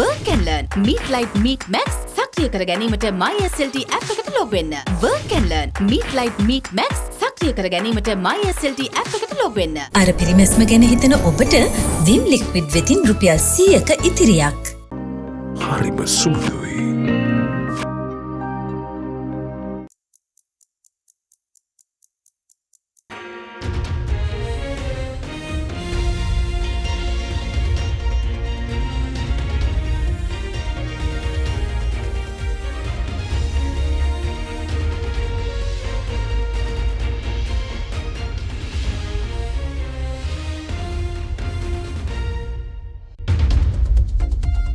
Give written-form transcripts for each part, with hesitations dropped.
Work and learn. Meet Light Meet Max සක්‍රිය කර ගැනීමට MySLT app එකට log වෙන්න. Work and learn. Meet Light Meet Max සක්‍රිය කර ගැනීමට MySLT app එකට log වෙන්න. අර පිරිමැස්ම ගැන හිතන ඔබට Vim Liquid වෙතින් රුපියල් 100ක ඉතිරියක්. හරිම සුළුයි.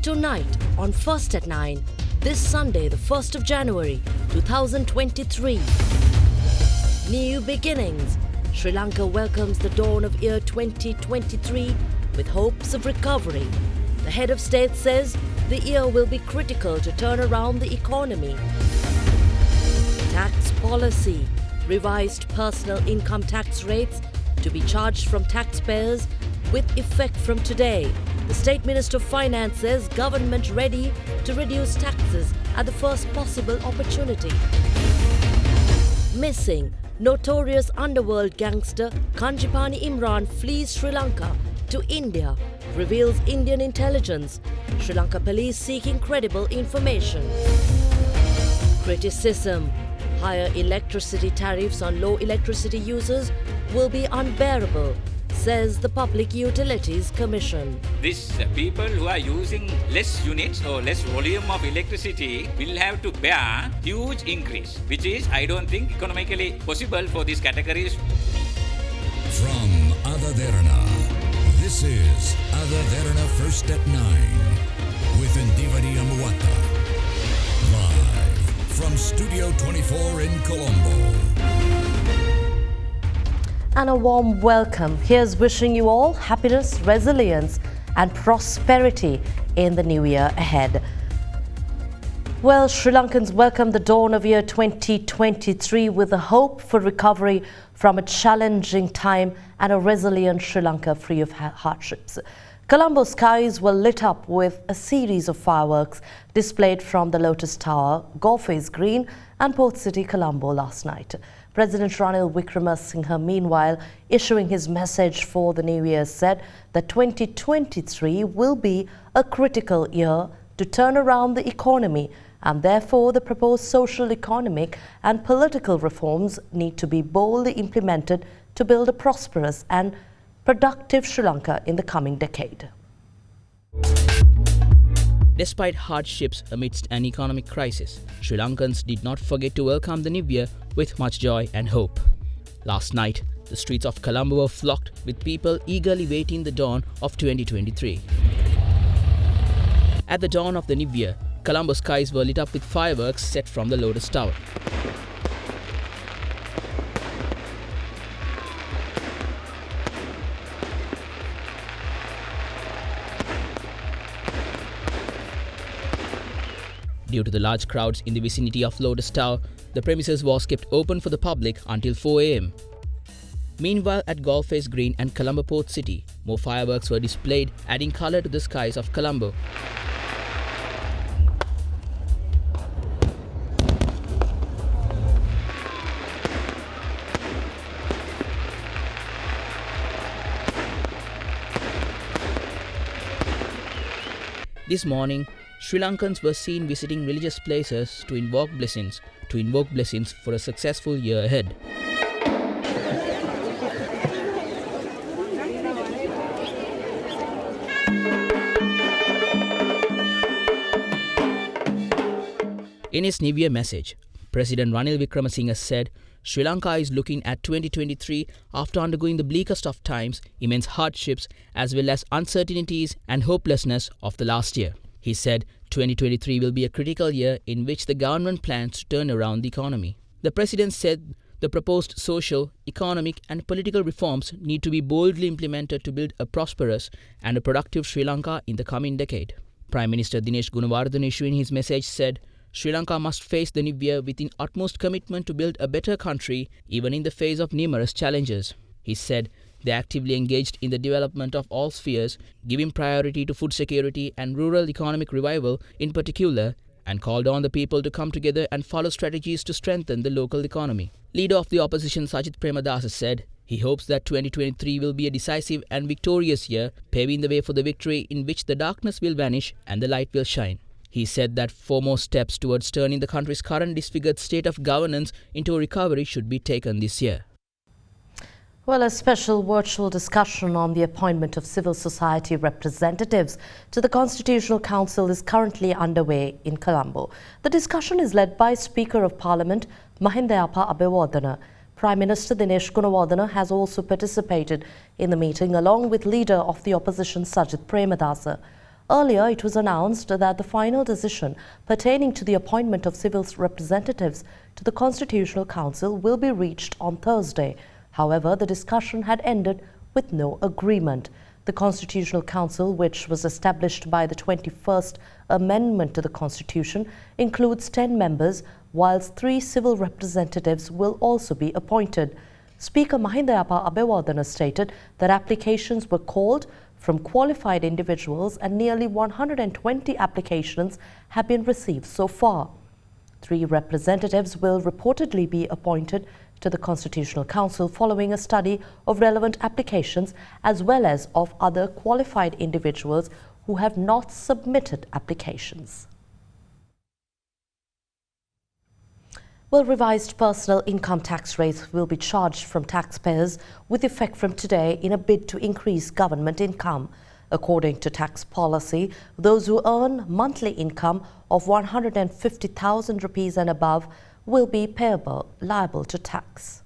Tonight on First at 9, this Sunday the 1st of January 2023. New beginnings. Sri Lanka welcomes the dawn of year 2023 with hopes of recovery. The head of state says the year will be critical to turn around the economy. Tax policy. Revised personal income tax rates to be charged from taxpayers with effect from today. The State Minister of Finance says government ready to reduce taxes at the first possible opportunity. Missing. Notorious underworld gangster Kanjipani Imran flees Sri Lanka to India, reveals Indian intelligence. Sri Lanka police seeking credible information. Criticism. Higher electricity tariffs on low electricity users will be unbearable, says the Public Utilities Commission. These people who are using less units or less volume of electricity will have to bear huge increase, which is, I don't think, economically possible for these categories. From AdaDerana, this is AdaDerana First at 9 with Indivadi Amuata. Live from Studio 24 in Colombo. And a warm welcome. Here's wishing you all happiness, resilience and prosperity in the new year ahead. Well, Sri Lankans welcome the dawn of year 2023 with a hope for recovery from a challenging time and a resilient Sri Lanka free of hardships. Colombo skies were lit up with a series of fireworks displayed from the Lotus Tower, Golface Green and Port City, Colombo last night. President Ranil Wickremesinghe, meanwhile, issuing his message for the New Year, said that 2023 will be a critical year to turn around the economy, and therefore the proposed social, economic and political reforms need to be boldly implemented to build a prosperous and productive Sri Lanka in the coming decade. Despite hardships amidst an economic crisis, Sri Lankans did not forget to welcome the new year with much joy and hope. Last night, the streets of Colombo were flocked with people eagerly waiting the dawn of 2023. At the dawn of the new year, Colombo skies were lit up with fireworks set from the Lotus Tower. Due to the large crowds in the vicinity of Lotus Tower, the premises was kept open for the public until 4 a.m. Meanwhile, at Golface Green and Colombo Port City, more fireworks were displayed, adding colour to the skies of Colombo. This morning, Sri Lankans were seen visiting religious places to invoke blessings for a successful year ahead. In his New Year message, President Ranil Wickremesinghe said Sri Lanka is looking at 2023 after undergoing the bleakest of times, immense hardships, as well as uncertainties and hopelessness of the last year. He said 2023 will be a critical year in which the government plans to turn around the economy. The President said the proposed social, economic and political reforms need to be boldly implemented to build a prosperous and a productive Sri Lanka in the coming decade. Prime Minister Dinesh Gunawardena, issuing his message, said Sri Lanka must face the new year with utmost commitment to build a better country even in the face of numerous challenges. He said They actively engaged in the development of all spheres, giving priority to food security and rural economic revival in particular, and called on the people to come together and follow strategies to strengthen the local economy. Leader of the opposition Sajith Premadasa said he hopes that 2023 will be a decisive and victorious year, paving the way for the victory in which the darkness will vanish and the light will shine. He said that foremost steps towards turning the country's current disfigured state of governance into a recovery should be taken this year. Well, a special virtual discussion on the appointment of civil society representatives to the Constitutional Council is currently underway in Colombo. The discussion is led by Speaker of Parliament Mahindayapa Abewardana. Prime Minister Dinesh Gunawardena has also participated in the meeting along with Leader of the Opposition Sajith Premadasa. Earlier, it was announced that the final decision pertaining to the appointment of civil representatives to the Constitutional Council will be reached on Thursday. However, the discussion had ended with no agreement. The Constitutional Council, which was established by the 21st Amendment to the Constitution, includes 10 members, whilst 3 civil representatives will also be appointed. Speaker Mahindayapa Abewardana stated that applications were called from qualified individuals and nearly 120 applications have been received so far. 3 representatives will reportedly be appointed to the Constitutional Council following a study of relevant applications as well as of other qualified individuals who have not submitted applications. Well, revised personal income tax rates will be charged from taxpayers with effect from today in a bid to increase government income. According to tax policy, those who earn monthly income of 150,000 rupees and above will be liable to tax.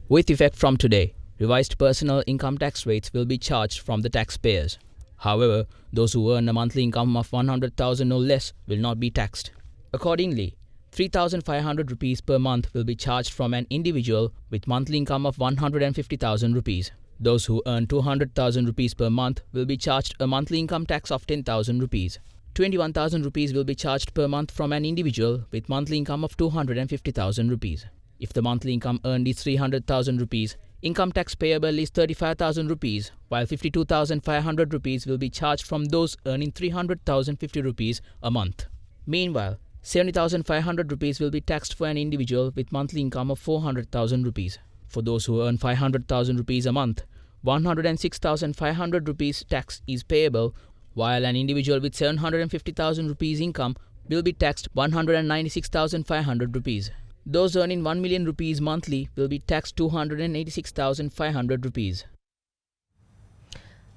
With effect from today, revised personal income tax rates will be charged from the taxpayers. However, those who earn a monthly income of 100,000 or less will not be taxed. Accordingly, 3,500 rupees per month will be charged from an individual with monthly income of 150,000 rupees. Those who earn 200,000 rupees per month will be charged a monthly income tax of 10,000 rupees. 21,000 rupees will be charged per month from an individual with monthly income of 250,000 rupees. If the monthly income earned is 300,000 rupees, income tax payable is 35,000 rupees, while 52,500 rupees will be charged from those earning 300,050 rupees a month. Meanwhile, 70,500 rupees will be taxed for an individual with monthly income of 400,000 rupees. For those who earn 500,000 rupees a month, 106,500 rupees tax is payable, while an individual with 750,000 rupees income will be taxed 196,500 rupees. Those earning 1 million rupees monthly will be taxed 286,500 rupees.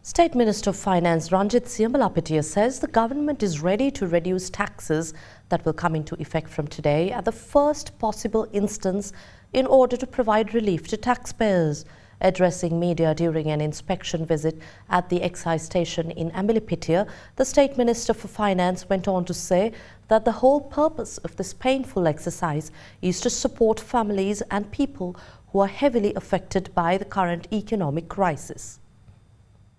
State Minister of Finance Ranjit Siyamalapitiya says the government is ready to reduce taxes that will come into effect from today at the first possible instance in order to provide relief to taxpayers. Addressing media during an inspection visit at the excise station in Amilipitiya, the State Minister for Finance went on to say that the whole purpose of this painful exercise is to support families and people who are heavily affected by the current economic crisis.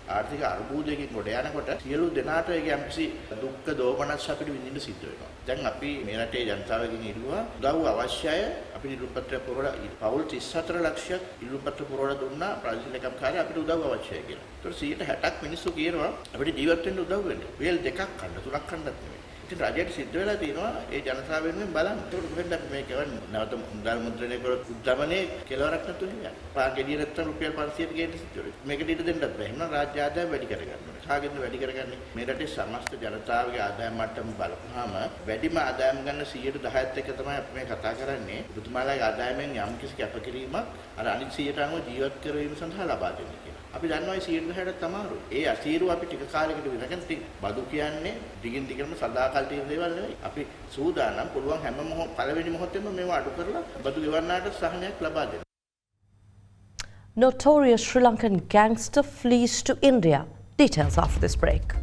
ආර්ථික අර්බුදයකින් කොට යනකොට සියලු දෙනාට ඒක යම්කිසි දුක්ඛ දෝමනස් අපිට විඳින්න සිද්ධ වෙනවා. දැන් අපි මේ රටේ ජනතාවගෙන් ඉල්ලුවා උදව් අවශ්‍යය අපි නිරුපත්‍ර පුරවලා පවුල් 34 ලක්ෂයක් නිරුපත්‍ර පුරවලා දුන්නා ප්‍රාදේශීය කාර්ය අපිට උදව් අවශ්‍යයි කියලා. ඒතකොට 60ක් මිනිස්සු කියනවා අපිට ජීවත් වෙන්න උදව් වෙන්න. වේල් දෙකක් කන්න තුනක් කන්නත් නෙමෙයි. ඉතින් රජයට සිද්ධ වෙලා තියෙනවා ඒ ජනතාව වෙනුවෙන් බලන්න. ඒකට කොහෙන්ද අපි මේ කියවන්නේ නැවත මුදල් මුද්‍රණය කරොත් උද්දමනේ කෙලවරක් නැතුව යනවා. පාගෙඩිය නැත්තම් රුපියල් 500ට ගේන්න සිද්ධ වෙනවා. මේකට ඊට දෙන්නත් බෑ. එහෙනම් රාජ්‍ය ආදායම වැඩි කරගන්න ඕනේ. කාගෙන්ද වැඩි කරගන්නේ? මේ රටේ සමස්ත ජනතාවගේ ආදායම මට්ටම බලපුවාම වැඩිම ආදායම ගන්න 110ත් එක්ක තමයි අපි මේ කතා කරන්නේ. ඔබතුමාලාගේ ආදායමෙන් යම්කිසි කැපකිරීමක් අර අනිත් 100ට අනුව ජීවත් කරවීම සඳහා ලබා දෙන්නේ කියලා. අපි දන්නවා 160ට තමයි. ඒ අසීරුව අපි ටික කාලයකට විතරකින් බදු කියන්නේ දිගින් දිගටම සදාකල් තියෙන දේවල් නෙවෙයි. අපි සූදානම් පුළුවන් හැම පළවෙනි මොහොතේම මේව අඩු කරලා බදු ගෙවන්නාට සහනයක් ලබා දෙන්න. Notorious Sri Lankan gangster flees to India. Details after this break.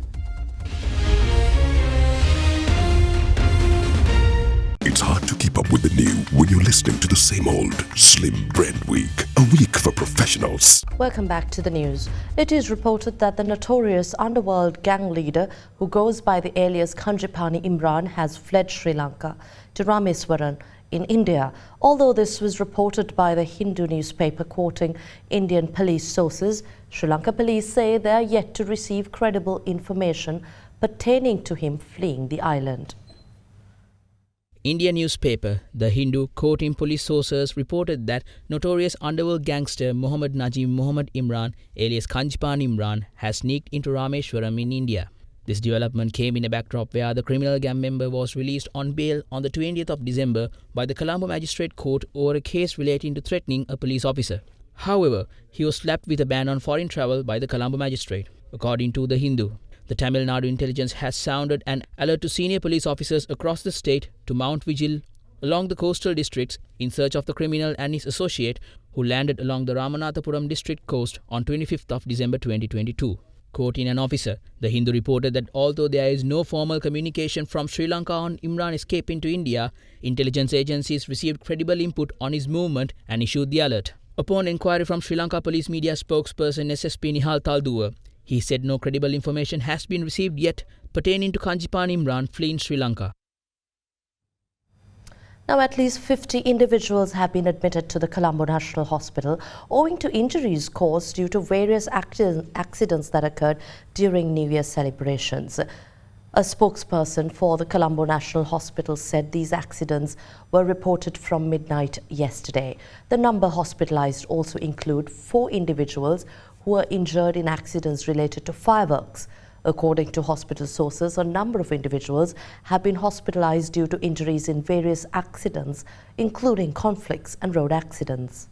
It's hard to keep up with the new when you're listening to the same old Slim Bread Week, a week for professionals. Welcome back to the news. It is reported that the notorious underworld gang leader who goes by the alias Kanjipani Imran has fled Sri Lanka to Rameswaram in India. Although this was reported by the Hindu newspaper quoting Indian police sources, Sri Lanka police say they are yet to receive credible information pertaining to him fleeing the island. Indian newspaper The Hindu, quoting police sources, reported that notorious underworld gangster Mohammad Najim Mohammad Imran, alias Kanjipan Imran, has sneaked into Rameshwaram in India. This development came in a backdrop where the criminal gang member was released on bail on the 20th of December by the Colombo Magistrate Court over a case relating to threatening a police officer. However, he was slapped with a ban on foreign travel by the Colombo Magistrate. According to The Hindu, the Tamil Nadu intelligence has sounded an alert to senior police officers across the state to mount vigil along the coastal districts in search of the criminal and his associate who landed along the Ramanathapuram district coast on 25th of December 2022. Quoting an officer, The Hindu reported that although there is no formal communication from Sri Lanka on Imran escaping to India, intelligence agencies received credible input on his movement and issued the alert. Upon inquiry from Sri Lanka Police Media spokesperson SSP Nihal Talduwa, he said no credible information has been received yet pertaining to Kanjipan Imran fleeing Sri Lanka. Now, at least 50 individuals have been admitted to the Colombo National Hospital owing to injuries caused due to various accidents that occurred during New Year celebrations. A spokesperson for the Colombo National Hospital said these accidents were reported from midnight yesterday. The number hospitalized also include 4 individuals who were injured in accidents related to fireworks. According to hospital sources, a number of individuals have been hospitalized due to injuries in various accidents, including conflicts and road accidents.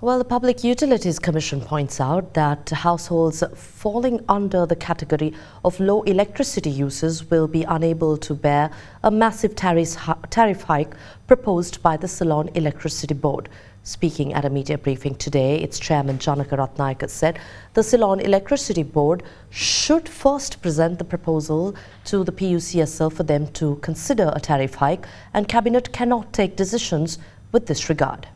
Well, the Public Utilities Commission points out that households falling under the category of low electricity users will be unable to bear a massive tariff hike proposed by the Ceylon Electricity Board. Speaking at a media briefing today, its chairman Janaka Ratnayaka said the Ceylon Electricity Board should first present the proposal to the PUCSL for them to consider a tariff hike, and Cabinet cannot take decisions with this regard.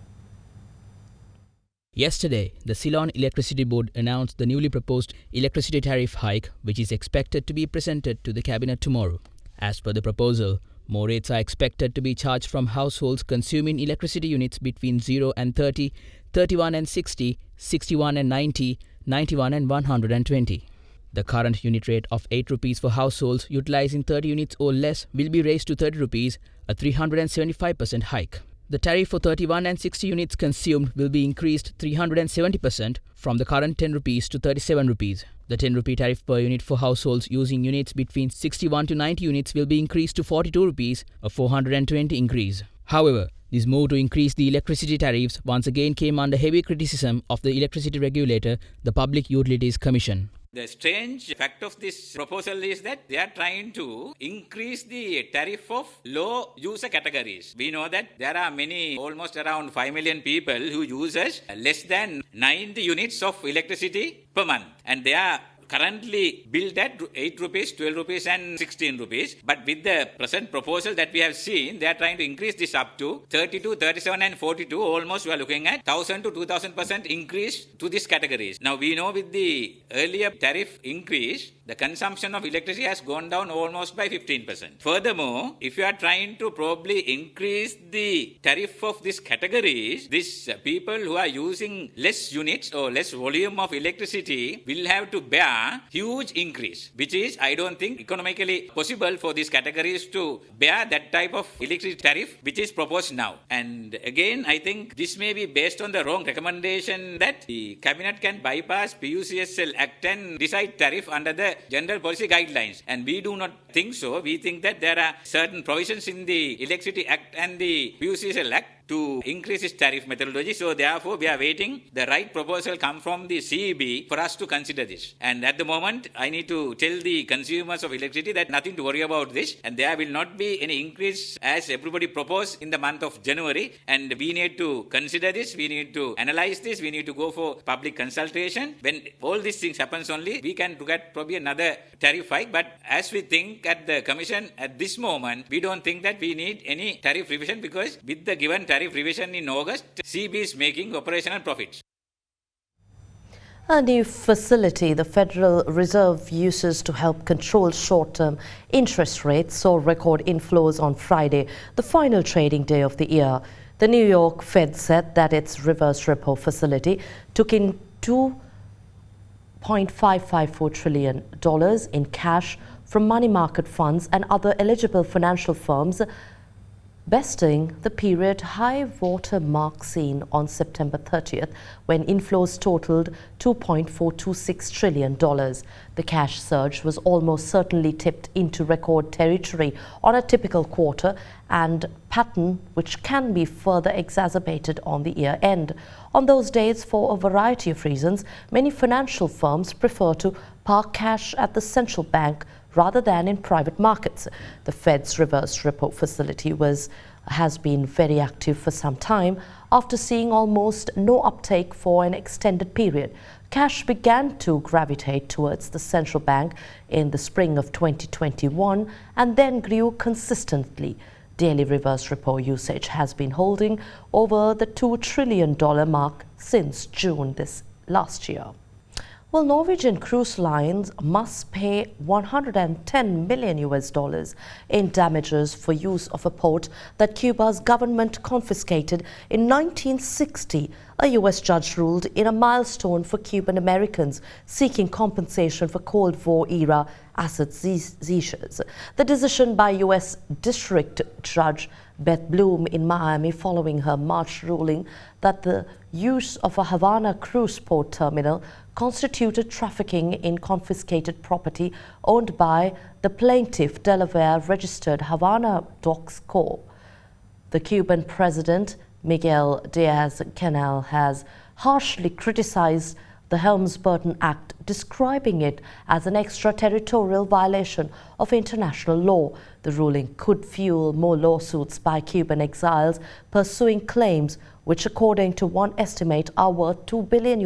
Yesterday, the Ceylon Electricity Board announced the newly proposed electricity tariff hike, which is expected to be presented to the Cabinet tomorrow. As per the proposal, more rates are expected to be charged from households consuming electricity units between 0 and 30, 31 and 60, 61 and 90, 91 and 120. The current unit rate of 8 rupees for households utilizing 30 units or less will be raised to 30 rupees, a 375% hike. The tariff for 31 and 60 units consumed will be increased 370% from the current 10 rupees to 37 rupees. The 10 rupee tariff per unit for households using units between 61 to 90 units will be increased to 42 rupees, a 420 increase. However, this move to increase the electricity tariffs once again came under heavy criticism of the electricity regulator, the Public Utilities Commission. The strange fact of this proposal is that they are trying to increase the tariff of low user categories. We know that there are many, almost around 5 million people who uses less than 90 units of electricity per month. And they are currently billed at 8 rupees, 12 rupees and 16 rupees. But with the present proposal that we have seen, they are trying to increase this up to 32, 37 and 42. Almost we are looking at 1,000 to 2,000% increase to these categories. Now we know with the earlier tariff increase, the consumption of electricity has gone down almost by 15%. Furthermore, if you are trying to probably increase the tariff of these categories, these people who are using less units or less volume of electricity will have to bear huge increase, which is, I don't think, economically possible for these categories to bear that type of electricity tariff which is proposed now. And again, I think this may be based on the wrong recommendation that the Cabinet can bypass PUCSL Act and decide tariff under the general policy guidelines. And we do not think so. We think that there are certain provisions in the Electricity Act and the PUCSL Act to increase its tariff methodology. So therefore, we are waiting the right proposal come from the CEB for us to consider this. And at the moment, I need to tell the consumers of electricity that nothing to worry about this, and there will not be any increase as everybody proposed in the month of January. And we need to consider this, we need to analyze this, we need to go for public consultation. When all these things happens only, we can look at probably another tariff hike. But as we think at the Commission at this moment, we don't think that we need any tariff revision, because with the given tariff revision in August, CB is making operational profits. A new facility the Federal Reserve uses to help control short-term interest rates saw record inflows on Friday, the final trading day of the year. The New York Fed said that its reverse repo facility took in $2.554 trillion in cash from money market funds and other eligible financial firms, besting the period high water mark seen on September 30th, when inflows totaled $2.426 trillion. The cash surge was almost certainly tipped into record territory on a typical quarter, and pattern which can be further exacerbated on the year end. On those days, for a variety of reasons, many financial firms prefer to park cash at the central bank rather than in private markets. The Fed's reverse repo facility has been very active for some time after seeing almost no uptake for an extended period. Cash began to gravitate towards the central bank in the spring of 2021 and then grew consistently. Daily reverse repo usage has been holding over the $2 trillion mark since June this last year. Well, Norwegian Cruise Lines must pay $110 million in damages for use of a port that Cuba's government confiscated in 1960. A U.S. judge ruled in a milestone for Cuban Americans seeking compensation for Cold War-era asset seizures. The decision by U.S. District Judge Beth Bloom in Miami following her March ruling that the use of a Havana cruise port terminal constituted trafficking in confiscated property owned by the plaintiff Delaware-registered Havana Docks Corp. The Cuban president, Miguel Diaz-Canel, has harshly criticized the Helms-Burton Act, describing it as an extraterritorial violation of international law. The ruling could fuel more lawsuits by Cuban exiles pursuing claims which, according to one estimate, are worth $2 billion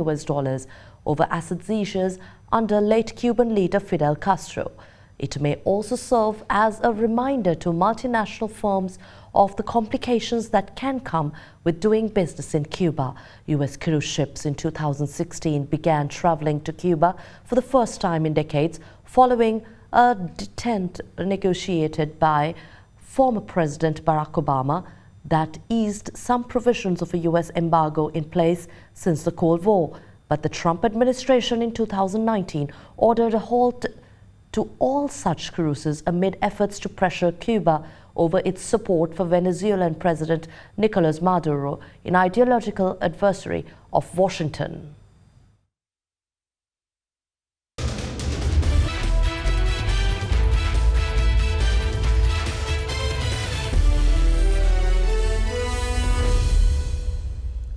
over asset seizures under late Cuban leader Fidel Castro. It may also serve as a reminder to multinational firms of the complications that can come with doing business in Cuba. U.S. cruise ships in 2016 began traveling to Cuba for the first time in decades, following a detent negotiated by former President Barack Obama that eased some provisions of a U.S. embargo in place since the Cold War. But the Trump administration in 2019 ordered a halt to all such cruises amid efforts to pressure Cuba over its support for Venezuelan President Nicolas Maduro, an ideological adversary of Washington.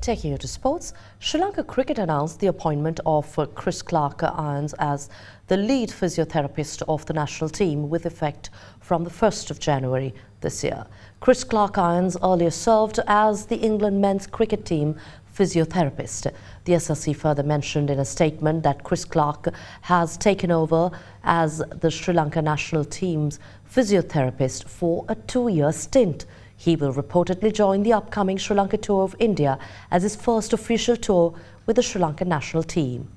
Taking you to sports, Sri Lanka Cricket announced the appointment of Chris Clarke-Irons as the lead physiotherapist of the national team with effect from the 1st of January this year. Chris Clarke-Irons earlier served as the England men's cricket team physiotherapist. The SLC further mentioned in a statement that Chris Clarke has taken over as the Sri Lanka national team's physiotherapist for a 2-year stint. He will reportedly join the upcoming Sri Lanka tour of India as his first official tour with the Sri Lanka national team.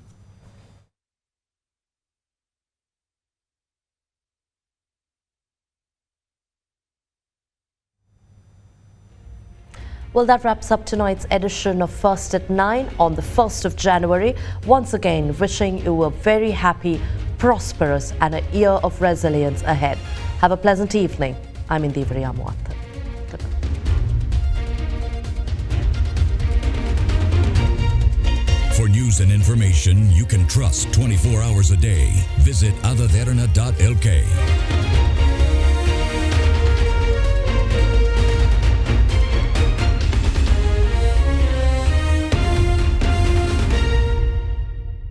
Well, that wraps up tonight's edition of First at 9 on the 1st of January. Once again, wishing you a very happy, prosperous and a year of resilience ahead. Have a pleasant evening. I'm Indivri Amuatta. For news and information you can trust 24 hours a day, visit AdaDerana.lk.